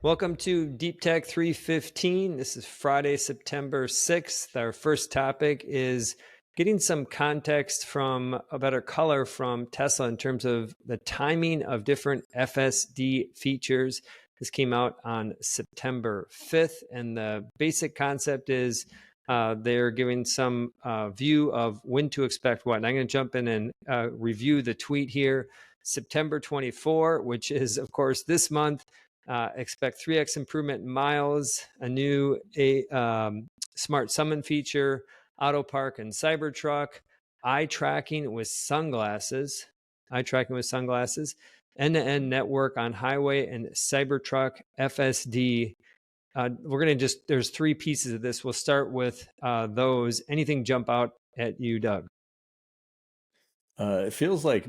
Welcome to DeepTech315. This is Friday, September 6th. Our first topic is getting some context from a better color from Tesla in terms of the timing of different FSD features. This came out on September 5th, and the basic concept is they're giving some view of when to expect what. And I'm going to jump in and review the tweet here. September 24, which is, of course, this month. Expect 3x improvement in miles, a new smart summon feature, auto park and Cybertruck, eye tracking with sunglasses, end-to-end network on highway and Cybertruck FSD. We're going to there's three pieces of this. We'll start with those. Anything jump out at you, Doug? It feels like,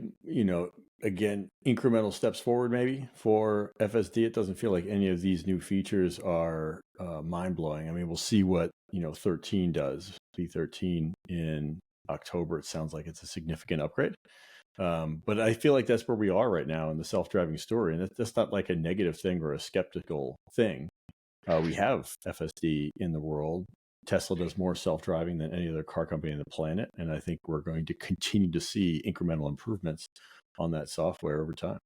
again, incremental steps forward maybe for FSD. It doesn't feel like any of these new features are mind-blowing. I mean, we'll see what, 13 does. V13 in October, it sounds like it's a significant upgrade. But I feel like that's where we are right now in the self-driving story. And that's not like a negative thing or a skeptical thing. We have FSD in the world. Tesla does more self-driving than any other car company on the planet. And I think we're going to continue to see incremental improvements on that software over time.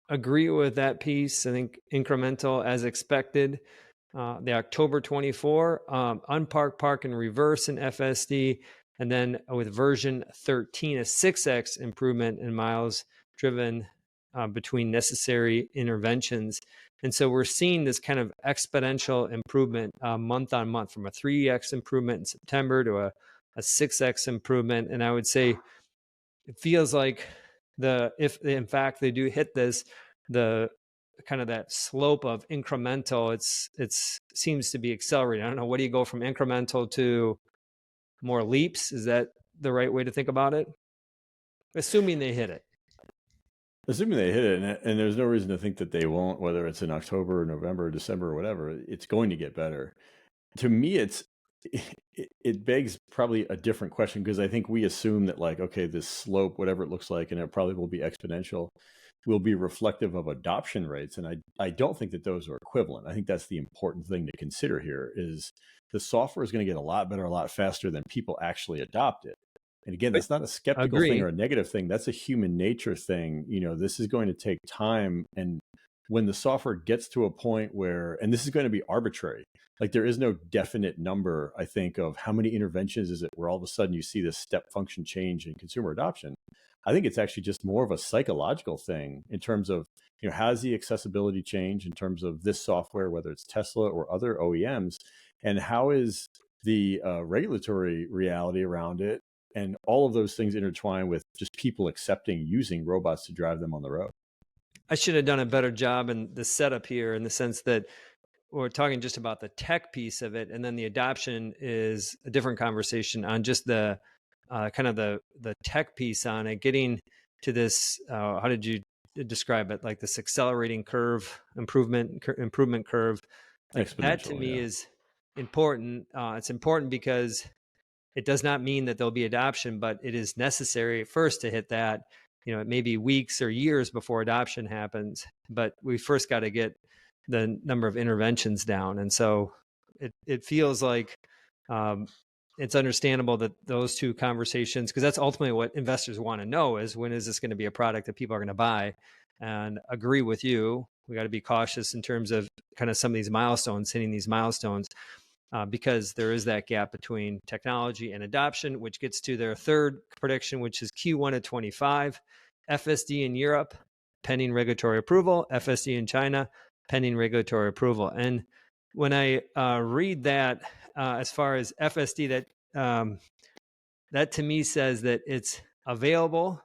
Agree with that piece. I think incremental as expected. The October 24, unpark, park, and reverse in FSD. And then with version 13, a 6x improvement in miles driven between necessary interventions. And so we're seeing this kind of exponential improvement month on month, from a 3x improvement in September to a 6x improvement. And I would say it feels like if in fact they do hit this, the kind of that slope of incremental, it seems to be accelerating. I don't know, what do you go from incremental to more leaps? Is that the right way to think about it? Assuming they hit it. Assuming they hit it, and there's no reason to think that they won't, whether it's in October, or November, or December, or whatever, it's going to get better. To me, it begs probably a different question, because I think we assume that, like, okay, this slope, whatever it looks like, and it probably will be exponential, will be reflective of adoption rates. And I don't think that those are equivalent. I think that's the important thing to consider here, is the software is going to get a lot better, a lot faster than people actually adopt it. And again, that's not a skeptical thing or a negative thing. That's a human nature thing. This is going to take time. And when the software gets to a point where, and this is going to be arbitrary, like there is no definite number, I think, of how many interventions is it where all of a sudden you see this step function change in consumer adoption. I think it's actually just more of a psychological thing in terms of, how does the accessibility change in terms of this software, whether it's Tesla or other OEMs, and how is the regulatory reality around it, and all of those things intertwine with just people accepting using robots to drive them on the road. I should have done a better job in the setup here, in the sense that we're talking just about the tech piece of it, and then the adoption is a different conversation on just the kind of the tech piece on it, getting to this. How did you describe it? Like this accelerating curve, improvement curve. Like that to me is important. It's important because it does not mean that there'll be adoption, but it is necessary first to hit that. It may be weeks or years before adoption happens, but we first got to get the number of interventions down. And so it feels like it's understandable that those two conversations, because that's ultimately what investors want to know, is when is this going to be a product that people are going to buy. And agree with you, we got to be cautious in terms of kind of some of these milestones, hitting these milestones, because there is that gap between technology and adoption, which gets to their third prediction, which is Q1 of 25, FSD in Europe, pending regulatory approval, FSD in China, pending regulatory approval. And when I read that, as far as FSD, that to me says that it's available,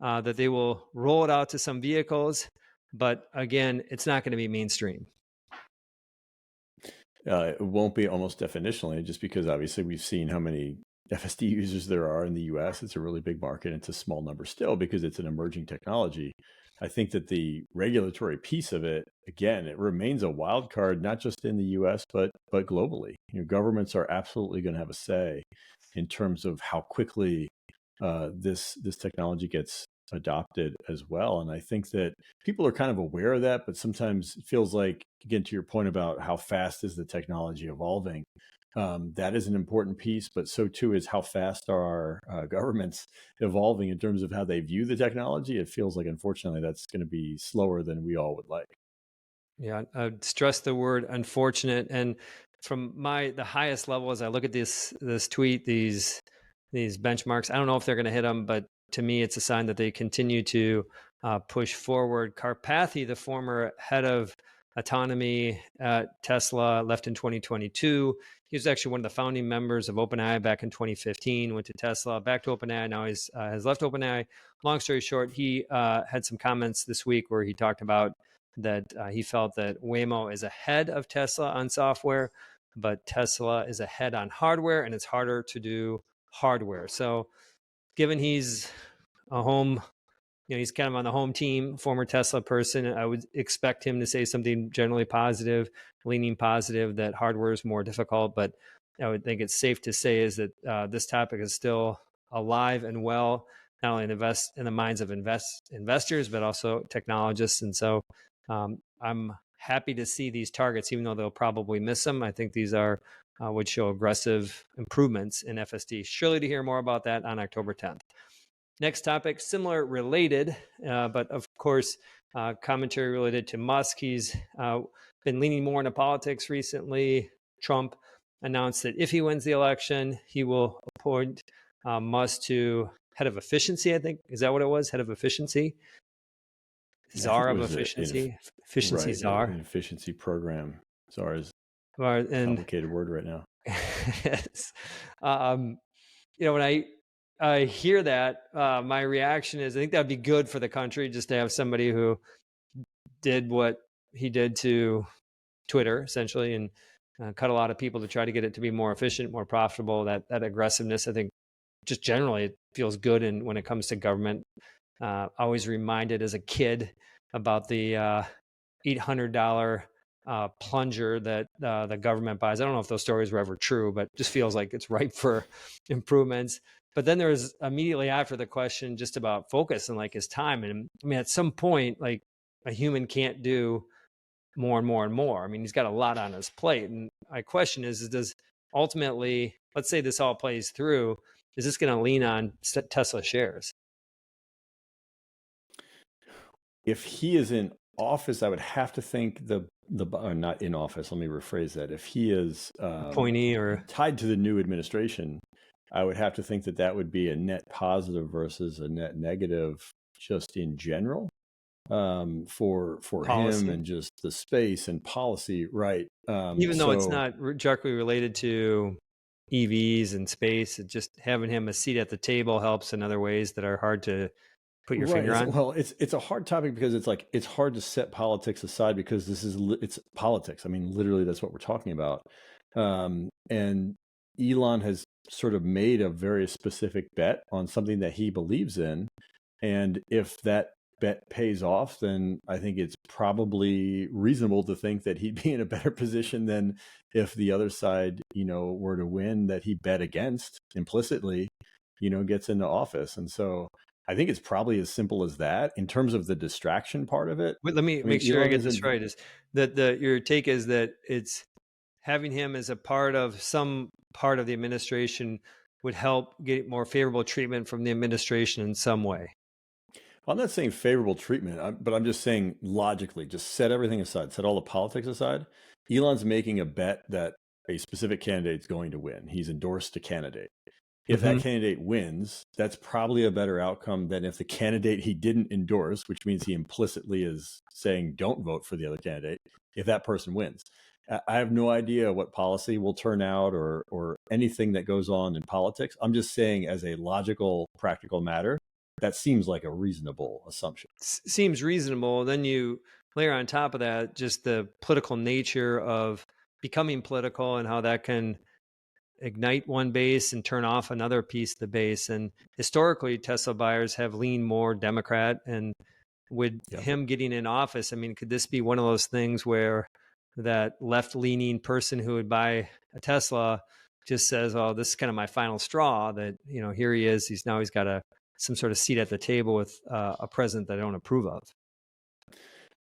that they will roll it out to some vehicles, but again, it's not going to be mainstream. It won't be almost definitionally, just because obviously we've seen how many FSD users there are in the US. It's a really big market. It's a small number still because it's an emerging technology. I think that the regulatory piece of it, again, it remains a wild card, not just in the US, but globally. Governments are absolutely going to have a say in terms of how quickly this technology gets adopted as well. And I think that people are kind of aware of that, but sometimes it feels like, again, to your point about how fast is the technology evolving, that is an important piece, but so too is how fast are our governments evolving in terms of how they view the technology. It feels like, unfortunately, that's going to be slower than we all would like. Yeah, I'd stress the word unfortunate. And from the highest level, as I look at this tweet, these benchmarks, I don't know if they're going to hit them, but to me, it's a sign that they continue to push forward. Karpathy, the former head of autonomy at Tesla, left in 2022. He was actually one of the founding members of OpenAI back in 2015. Went to Tesla, back to OpenAI. Now he's has left OpenAI. Long story short, he had some comments this week where he talked about that he felt that Waymo is ahead of Tesla on software, but Tesla is ahead on hardware, and it's harder to do hardware. So, given he's a home, he's kind of on the home team, former Tesla person, I would expect him to say something generally positive, leaning positive, that hardware is more difficult. But I would think it's safe to say is that this topic is still alive and well, not only in the minds of investors, but also technologists. And so I'm happy to see these targets, even though they'll probably miss them. I think these would show aggressive improvements in FSD. Surely to hear more about that on October 10th. Next topic, similar, related, but of course, commentary related to Musk. He's been leaning more into politics recently. Trump announced that if he wins the election, he will appoint Musk to head of efficiency, I think. Is that what it was? Head of efficiency? I think Czar it of was efficiency? Efficiency right, czar? an efficiency program. Czar is a And complicated word right now. yes. When I hear that, my reaction is I think that'd be good for the country just to have somebody who did what he did to Twitter, essentially, and cut a lot of people to try to get it to be more efficient, more profitable. That aggressiveness, I think, just generally, it feels good. And when it comes to government, always reminded as a kid about the $800 plunger that the government buys. I don't know if those stories were ever true, but just feels like it's ripe for improvements. But then there's immediately after the question just about focus and like his time. And I mean, at some point, like a human can't do more and more and more. I mean, he's got a lot on his plate. And my question is does ultimately, let's say this all plays through, is this going to lean on Tesla shares? If he is in office, I would have to think not in office. Let me rephrase that. If he is Appointee or tied to the new administration, I would have to think that that would be a net positive versus a net negative, just in general, for policy, him and just the space and policy, right? even though it's not directly related to EVs and space. Just having him a seat at the table helps in other ways that are hard to put your finger on. Well, it's a hard topic because it's hard to set politics aside because it's politics. I mean, literally, that's what we're talking about. And Elon has sort of made a very specific bet on something that he believes in, and if that bet pays off, then I think it's probably reasonable to think that he'd be in a better position than if the other side, were to win that he bet against implicitly, gets into office. And so I think it's probably as simple as that in terms of the distraction part of it. Wait, let me make sure I get this right. Is that your take is that it's having him as a part of some part of the administration would help get more favorable treatment from the administration in some way? I'm not saying favorable treatment, but I'm just saying logically, just set everything aside, set all the politics aside. Elon's making a bet that a specific candidate is going to win. He's endorsed a candidate. If that candidate wins, that's probably a better outcome than if the candidate he didn't endorse, which means he implicitly is saying don't vote for the other candidate, if that person wins. I have no idea what policy will turn out or anything that goes on in politics. I'm just saying as a logical, practical matter, that seems like a reasonable assumption. Seems reasonable. Then you layer on top of that just the political nature of becoming political and how that can ignite one base and turn off another piece of the base. And historically, Tesla buyers have leaned more Democrat. And with him getting in office, I mean, could this be one of those things where that left-leaning person who would buy a Tesla just says, "Oh, this is kind of my final straw"? That here he is. He's got a some sort of seat at the table with a president that I don't approve of.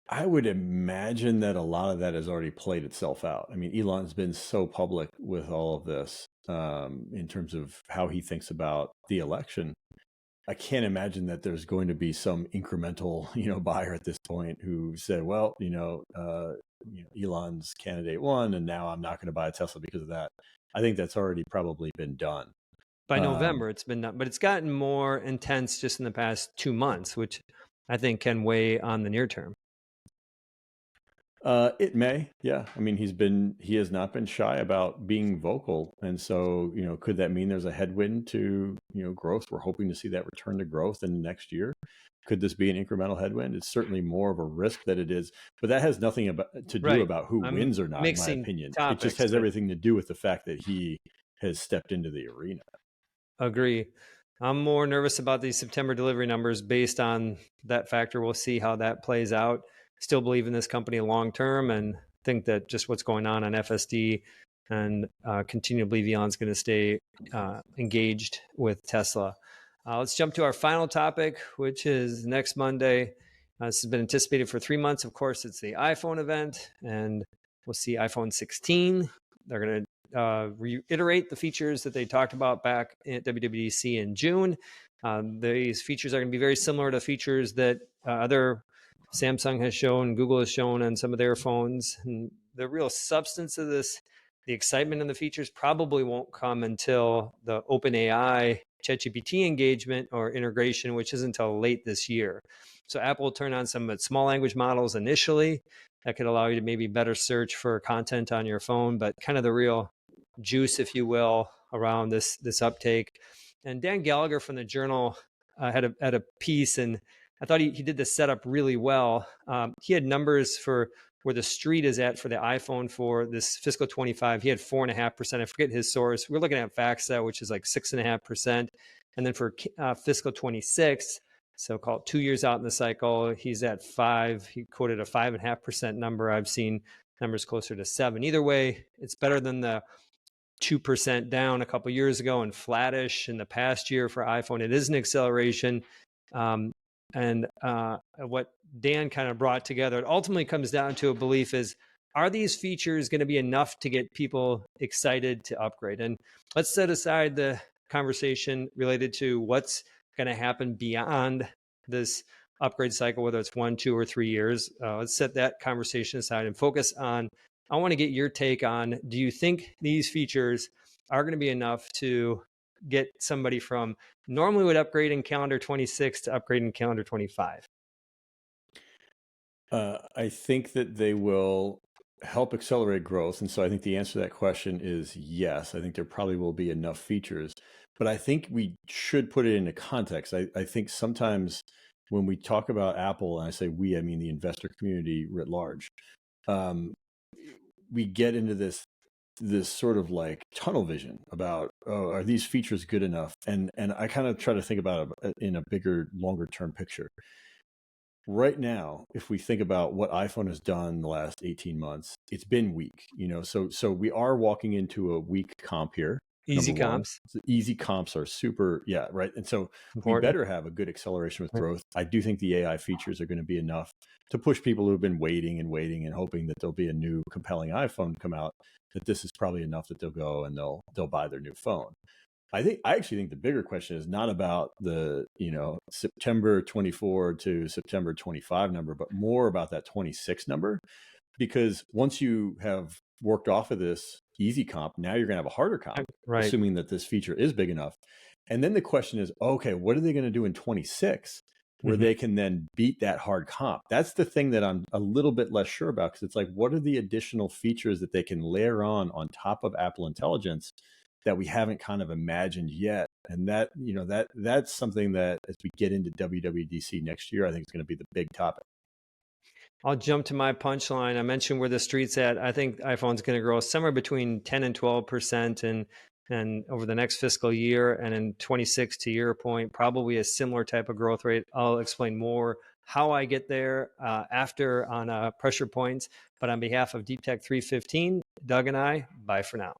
I would imagine that a lot of that has already played itself out. I mean, Elon's been so public with all of this in terms of how he thinks about the election. I can't imagine that there's going to be some incremental, buyer at this point who said, well, Elon's candidate won, and now I'm not going to buy a Tesla because of that. I think that's already probably been done. By November, it's been done, but it's gotten more intense just in the past 2 months, which I think can weigh on the near term. It may, yeah. I mean, he has not been shy about being vocal. And so, could that mean there's a headwind to, growth? We're hoping to see that return to growth in the next year. Could this be an incremental headwind? It's certainly more of a risk that it is, but that has nothing to do about who wins or not, in my opinion. It just has everything to do with the fact that he has stepped into the arena. Agree. I'm more nervous about these September delivery numbers based on that factor. We'll see how that plays out. Still believe in this company long term and think that just what's going on FSD and continue to believe Elon's going to stay engaged with Tesla. Let's jump to our final topic, which is next Monday. This has been anticipated for 3 months. Of course, it's the iPhone event, and we'll see iPhone 16. They're going to reiterate the features that they talked about back at WWDC in June. These features are going to be very similar to features that other Samsung has shown, Google has shown on some of their phones. And the real substance of this, the excitement in the features probably won't come until the OpenAI ChatGPT engagement or integration, which isn't until late this year. So Apple will turn on some small language models initially that could allow you to maybe better search for content on your phone, but kind of the real juice, if you will, around this uptake. And Dan Gallagher from the Journal had a piece, and I thought he did the setup really well. He had numbers for where the street is at for the iPhone for this fiscal 25. He had 4.5%. I forget his source. We're looking at FactSet, which is like 6.5%. And then for fiscal 26, so call it 2 years out in the cycle, he's at 5. He quoted a 5.5% number. I've seen numbers closer to 7. Either way, it's better than the 2% down a couple years ago and flattish in the past year for iPhone. It is an acceleration. And what Dan kind of brought together, it ultimately comes down to a belief is, are these features going to be enough to get people excited to upgrade? And let's set aside the conversation related to what's going to happen beyond this upgrade cycle, whether it's 1, 2, or 3 years. Let's set that conversation aside and focus on, I want to get your take on, do you think these features are going to be enough to get somebody from normally would upgrade in calendar 26 to upgrade in calendar 25? I think that they will help accelerate growth. And so I think the answer to that question is yes. I think there probably will be enough features, but I think we should put it into context. I think sometimes when we talk about Apple, and I say we, I mean the investor community writ large, we get into this sort of like tunnel vision about, oh, are these features good enough? And I kind of try to think about it in a bigger, longer term picture. Right now, if we think about what iPhone has done the last 18 months, it's been weak, so we are walking into a weak comp here. Easy comps. So easy comps are super, yeah, right. And so we better have a good acceleration with growth. I do think the AI features are going to be enough to push people who've been waiting and hoping that there'll be a new compelling iPhone come out, that this is probably enough that they'll go and they'll buy their new phone. I actually think the bigger question is not about the, September 24 to September 25 number, but more about that 26 number, because once you have worked off of this easy comp, now you're going to have a harder comp, right, assuming that this feature is big enough. And then the question is, okay, what are they going to do in 26 where they can then beat that hard comp? That's the thing that I'm a little bit less sure about, because it's like, what are the additional features that they can layer on top of Apple Intelligence that we haven't kind of imagined yet? And that, that's something that as we get into WWDC next year, I think is going to be the big topic. I'll jump to my punchline. I mentioned where the street's at. I think iPhone's going to grow somewhere between 10 and 12% and over the next fiscal year, and in 26, to your point, probably a similar type of growth rate. I'll explain more how I get there after on pressure points. But on behalf of DeepTech315, Doug and I, bye for now.